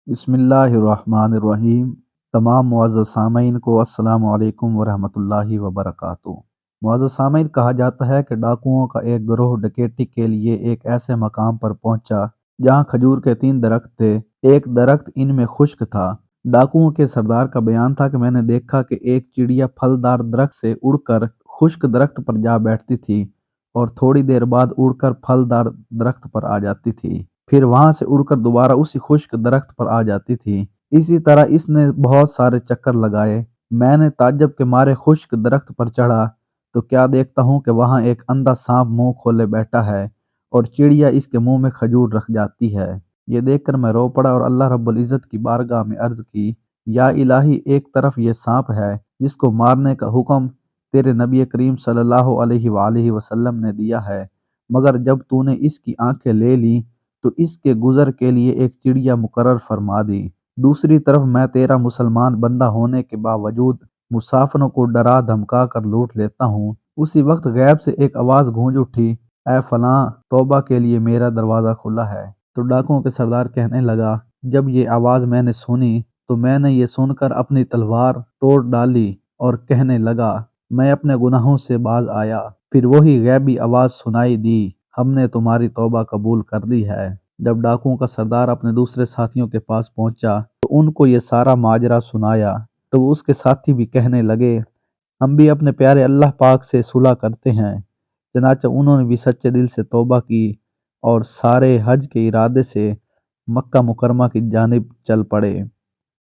بسم اللہ الرحمن الرحیم۔ تمام معزز سامعین کو السلام علیکم ورحمۃ اللہ وبرکاتہ۔ معزز سامعین، کہا جاتا ہے کہ ڈاکوؤں کا ایک گروہ ڈکیتی کے لیے ایک ایسے مقام پر پہنچا جہاں کھجور کے 3 درخت تھے، ایک درخت ان میں خشک تھا۔ ڈاکوؤں کے سردار کا بیان تھا کہ میں نے دیکھا کہ ایک چڑیا پھلدار درخت سے اڑ کر خشک درخت پر جا بیٹھتی تھی اور تھوڑی دیر بعد اڑ کر پھلدار درخت پر آ جاتی تھی، پھر وہاں سے اڑ کر دوبارہ اسی خشک درخت پر آ جاتی تھی۔ اسی طرح اس نے بہت سارے چکر لگائے۔ میں نے تعجب کے مارے خشک درخت پر چڑھا تو کیا دیکھتا ہوں کہ وہاں ایک اندھا سانپ منہ کھولے بیٹھا ہے اور چڑیا اس کے منہ میں کھجور رکھ جاتی ہے۔ یہ دیکھ کر میں رو پڑا اور اللہ رب العزت کی بارگاہ میں عرض کی، یا الہی، ایک طرف یہ سانپ ہے جس کو مارنے کا حکم تیرے نبی کریم صلی اللہ علیہ وآلہ وسلم نے دیا ہے، مگر جب تو نے اس کی آنکھیں لے لی تو اس کے گزر کے لیے ایک چڑیا مقرر فرما دی۔ دوسری طرف میں تیرا مسلمان بندہ ہونے کے باوجود مسافروں کو ڈرا دھمکا کر لوٹ لیتا ہوں۔ اسی وقت غیب سے ایک آواز گونج اٹھی، اے فلاں، توبہ کے لیے میرا دروازہ کھلا ہے۔ تو ڈاکوؤں کے سردار کہنے لگا، جب یہ آواز میں نے سنی تو میں نے یہ سن کر اپنی تلوار توڑ ڈالی اور کہنے لگا، میں اپنے گناہوں سے باز آیا۔ پھر وہی غیبی آواز سنائی دی، ہم نے تمہاری توبہ قبول کر دی ہے۔ جب ڈاکوؤں کا سردار اپنے دوسرے ساتھیوں کے پاس پہنچا تو ان کو یہ سارا ماجرا سنایا تو وہ اس کے ساتھی بھی کہنے لگے، ہم بھی اپنے پیارے اللہ پاک سے صلح کرتے ہیں۔ چنانچہ انہوں نے بھی سچے دل سے توبہ کی اور سارے حج کے ارادے سے مکہ مکرمہ کی جانب چل پڑے۔